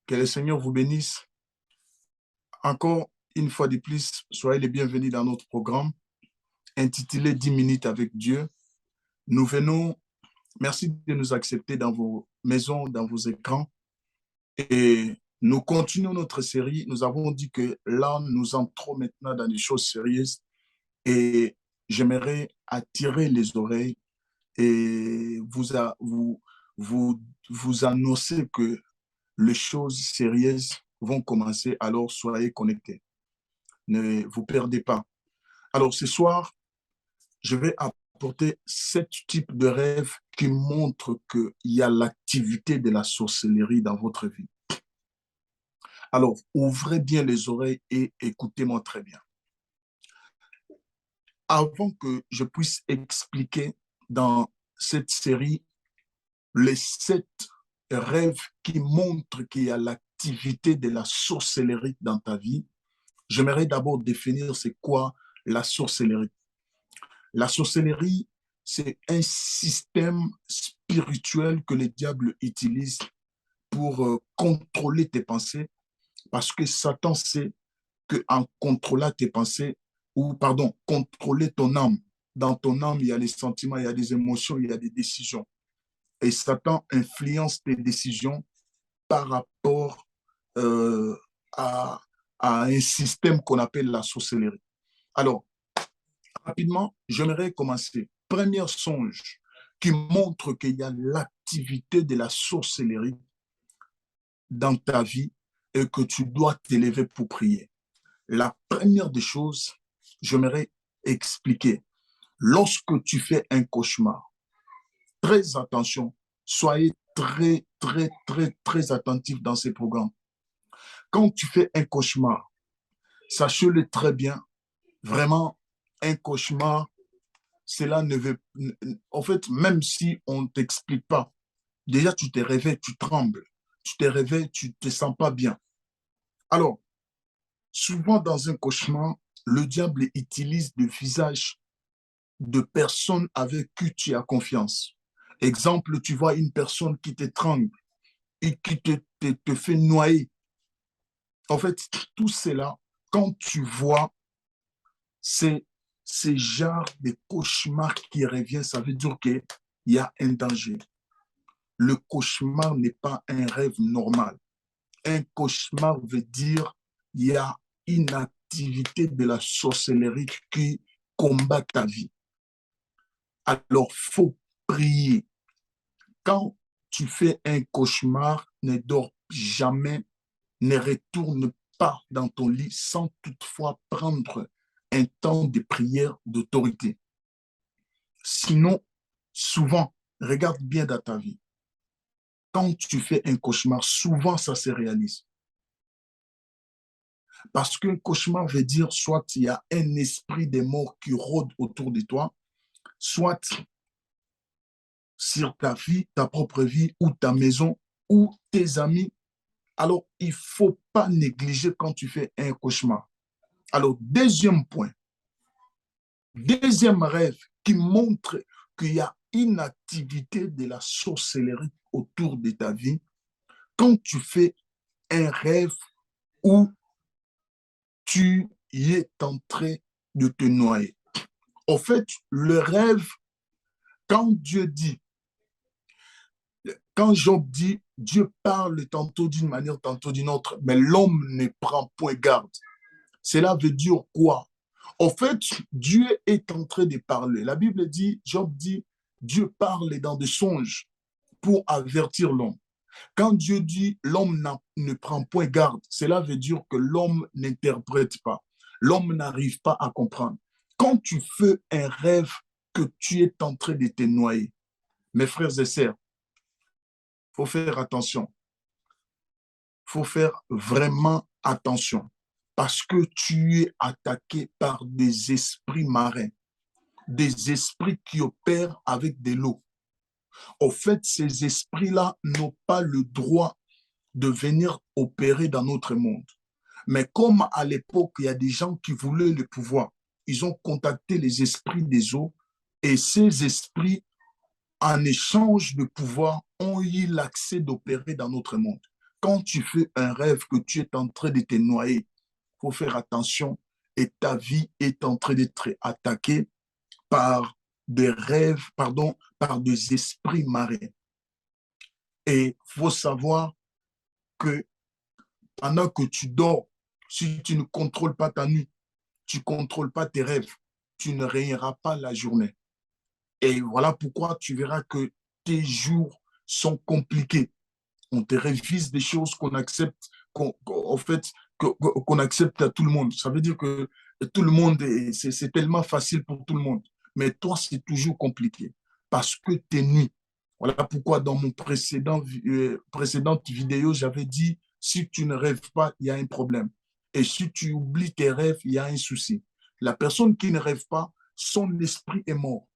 Que le Seigneur vous bénisse. Encore une fois de plus, soyez les bienvenus dans notre programme intitulé 10 minutes avec Dieu. Nous venons, merci de nous accepter dans vos maisons, dans vos écrans. Et nous continuons notre série. Nous avons dit que là, nous entrons maintenant dans des choses sérieuses. Et j'aimerais attirer les oreilles et vous annoncer que les choses sérieuses vont commencer. Alors, soyez connectés. Ne vous perdez pas. Alors, ce soir, je vais apporter 7 types de rêves qui montrent qu'il y a l'activité de la sorcellerie dans votre vie. Alors, ouvrez bien les oreilles et écoutez-moi très bien. Avant que je puisse expliquer dans cette série les 7 rêves qui montrent qu'il y a l'activité de la sorcellerie dans ta vie, j'aimerais d'abord définir c'est quoi la sorcellerie. La sorcellerie, c'est un système spirituel que le diable utilise pour contrôler tes pensées, parce que Satan sait qu'en contrôlant tes pensées, ou pardon, contrôler ton âme, dans ton âme, il y a les sentiments, il y a des émotions, il y a des décisions. Et Satan influence tes décisions par rapport euh, à, à un système qu'on appelle la sorcellerie. Alors, rapidement, j'aimerais commencer. Premier songe qui montre qu'il y a l'activité de la sorcellerie dans ta vie et que tu dois t'élever pour prier. La première des choses, j'aimerais expliquer. Lorsque tu fais un cauchemar, très attention, soyez très attentifs dans ces programmes. Quand tu fais un cauchemar, sachez-le très bien, vraiment, un cauchemar, cela ne veut... En fait, même si on ne t'explique pas, déjà tu te réveilles, tu trembles. Tu te réveilles, tu ne te sens pas bien. Alors, souvent dans un cauchemar, le diable utilise le visage de personnes avec qui tu as confiance. Exemple, tu vois une personne qui t'étrangle et qui te fait noyer. En fait, tout cela, quand tu vois ces genres de cauchemars qui reviennent, ça veut dire qu'il y a un danger. Le cauchemar n'est pas un rêve normal. Un cauchemar veut dire qu'il y a une activité de la sorcellerie qui combat ta vie. Alors, il faut prier. Quand tu fais un cauchemar, ne dors jamais, ne retourne pas dans ton lit sans toutefois prendre un temps de prière d'autorité. Sinon, souvent, regarde bien dans ta vie. Quand tu fais un cauchemar, souvent ça se réalise. Parce qu'un cauchemar veut dire soit il y a un esprit des morts qui rôde autour de toi, soit sur ta vie, ta propre vie, ou ta maison, ou tes amis. Alors, il ne faut pas négliger quand tu fais un cauchemar. Alors, deuxième point, deuxième rêve qui montre qu'il y a une activité de la sorcellerie autour de ta vie, quand tu fais un rêve où tu y es en train de te noyer. En fait, le rêve, quand Dieu dit, quand Job dit, Dieu parle tantôt d'une manière, tantôt d'une autre, mais l'homme ne prend point garde. Cela veut dire quoi? En fait, Dieu est en train de parler. La Bible dit, Job dit, Dieu parle dans des songes pour avertir l'homme. Quand Dieu dit l'homme ne prend point garde, cela veut dire que l'homme n'interprète pas. L'homme n'arrive pas à comprendre. Quand tu fais un rêve que tu es en train de te noyer, mes frères et sœurs, il faut faire attention. Il faut faire vraiment attention parce que tu es attaqué par des esprits marins, des esprits qui opèrent avec de l'eau. En fait, ces esprits-là n'ont pas le droit de venir opérer dans notre monde. Mais comme à l'époque, il y a des gens qui voulaient le pouvoir, ils ont contacté les esprits des eaux et ces esprits, en échange de pouvoir, ont eu l'accès d'opérer dans notre monde. quand tu fais un rêve que tu es en train de te noyer, il faut faire attention et ta vie est en train d'être attaquée par des rêves, pardon, par des esprits marins. Et il faut savoir que pendant que tu dors, si tu ne contrôles pas ta nuit, tu ne contrôles pas tes rêves, tu ne réuniras pas la journée. Et voilà pourquoi tu verras que tes jours sont compliqués. On te révise des choses qu'on accepte, en fait, qu'on accepte à tout le monde. Ça veut dire que tout le monde, c'est tellement facile pour tout le monde. Mais toi, c'est toujours compliqué parce que tes nuits. Voilà pourquoi dans mon précédente vidéo, j'avais dit, si tu ne rêves pas, il y a un problème. Et si tu oublies tes rêves, il y a un souci. La personne qui ne rêve pas, son esprit est mort.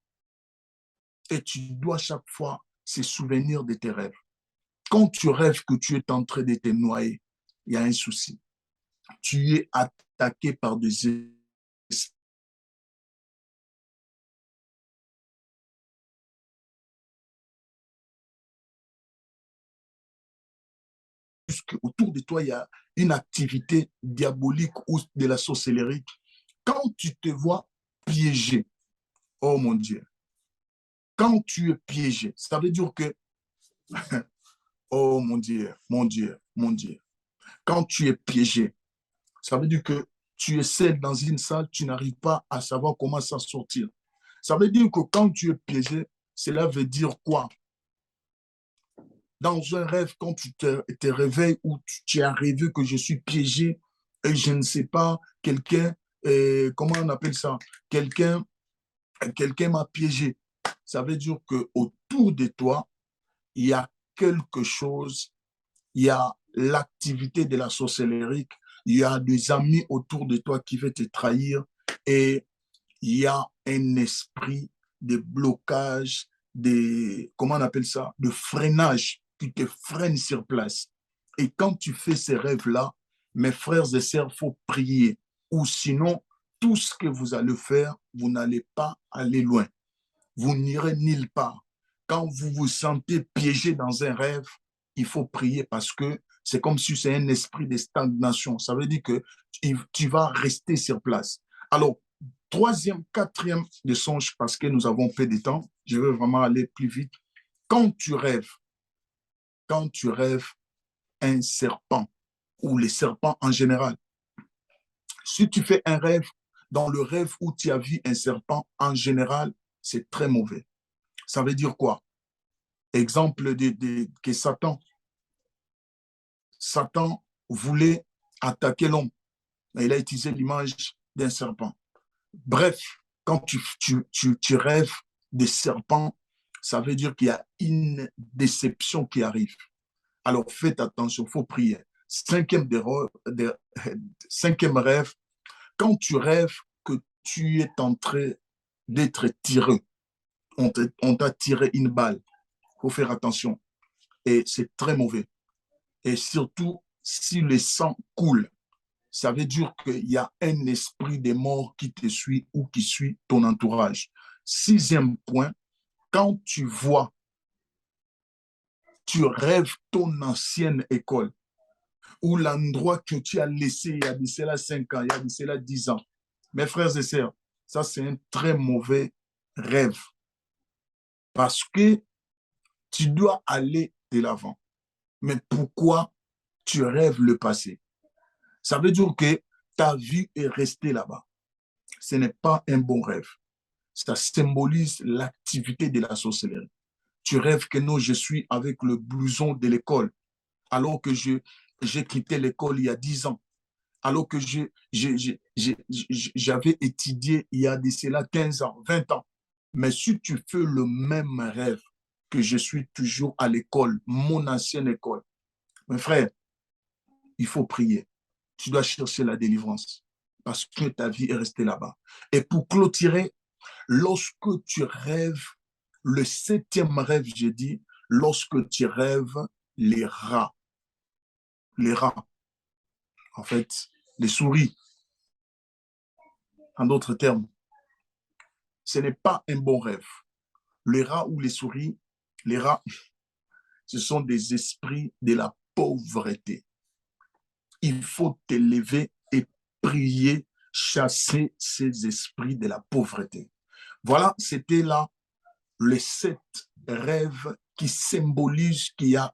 Et tu dois chaque fois se souvenir de tes rêves. Quand tu rêves que tu es en train de te noyer, il y a un souci. Tu es attaqué par des esprits autour de toi, il y a une activité diabolique ou de la sorcellerie. Quand tu te vois piégé, oh mon Dieu, quand tu es piégé, ça veut dire que, oh mon Dieu, mon Dieu, mon Dieu, quand tu es piégé, ça veut dire que tu es seul dans une salle, tu n'arrives pas à savoir comment s'en sortir. Ça veut dire que quand tu es piégé, cela veut dire quoi? Dans un rêve, quand tu te réveilles ou tu as rêvé que je suis piégé et je ne sais pas, quelqu'un, comment on appelle ça? Quelqu'un quelqu'un m'a piégé. Ça veut dire que autour de toi, il y a quelque chose, il y a l'activité de la sorcellerie, il y a des amis autour de toi qui veulent te trahir et il y a un esprit de blocage, de, comment on appelle ça, de freinage qui te freine sur place. Et quand tu fais ces rêves-là, mes frères et sœurs, il faut prier. Ou sinon, tout ce que vous allez faire, vous n'allez pas aller loin. Vous n'irez nulle part. Quand vous vous sentez piégé dans un rêve, il faut prier parce que c'est comme si c'est un esprit de stagnation. Ça veut dire que tu vas rester sur place. Alors, troisième, quatrième de songe, parce que nous avons peu de temps, je veux vraiment aller plus vite. Quand tu rêves, quand tu rêves un serpent, ou les serpents en général, si tu fais un rêve, dans le rêve où tu as vu un serpent, en général, c'est très mauvais. Ça veut dire quoi? Exemple que Satan voulait attaquer l'homme. Il a utilisé l'image d'un serpent. Bref, quand tu rêves des serpents, ça veut dire qu'il y a une déception qui arrive. Alors faites attention, il faut prier. Cinquième rêve, quand tu rêves que tu es en train d'être tiré, on t'a tiré une balle, il faut faire attention. Et c'est très mauvais. Et surtout, si le sang coule, ça veut dire qu'il y a un esprit de mort qui te suit ou qui suit ton entourage. Sixième point, quand tu vois, tu rêves ton ancienne école ou l'endroit que tu as laissé il y a de cela 5 ans, il y a de cela 10 ans. Mes frères et sœurs, ça c'est un très mauvais rêve parce que tu dois aller de l'avant. Mais pourquoi tu rêves le passé? Ça veut dire que ta vie est restée là-bas. Ce n'est pas un bon rêve. Ça symbolise l'activité de la sorcellerie. Tu rêves que non, je suis avec le blouson de l'école, alors que j'ai quitté l'école il y a 10 ans, alors que j'avais étudié il y a de cela 15 ans, 20 ans. Mais si tu fais le même rêve que je suis toujours à l'école, mon ancienne école, mes frères, il faut prier. Tu dois chercher la délivrance parce que ta vie est restée là-bas. Et pour clôturer, lorsque tu rêves, le septième rêve, j'ai dit, lorsque tu rêves les rats, en fait, les souris, en d'autres termes, ce n'est pas un bon rêve. Les rats ou les souris, les rats, ce sont des esprits de la pauvreté. Il faut t'élever et prier, chasser ces esprits de la pauvreté. Voilà, c'était là les 7 rêves qui symbolisent qu'il y a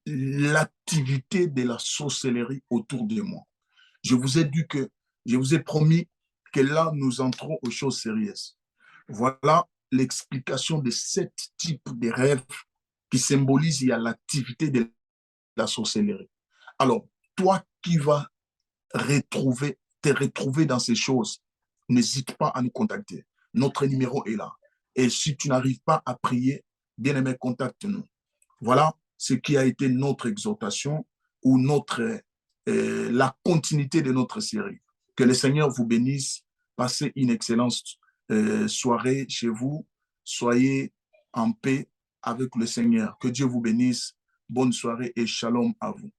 l'activité de la sorcellerie autour de moi. Je vous ai dit que, je vous ai promis que là, nous entrons aux choses sérieuses. Voilà l'explication de 7 types de rêves qui symbolisent il y a l'activité de la sorcellerie. Alors, toi qui vas te retrouver dans ces choses, n'hésite pas à nous contacter. Notre numéro est là. Et si tu n'arrives pas à prier, bien aimé, contacte-nous. Voilà ce qui a été notre exhortation ou la continuité de notre série. Que le Seigneur vous bénisse. Passez une excellente soirée chez vous. Soyez en paix avec le Seigneur. Que Dieu vous bénisse. Bonne soirée et shalom à vous.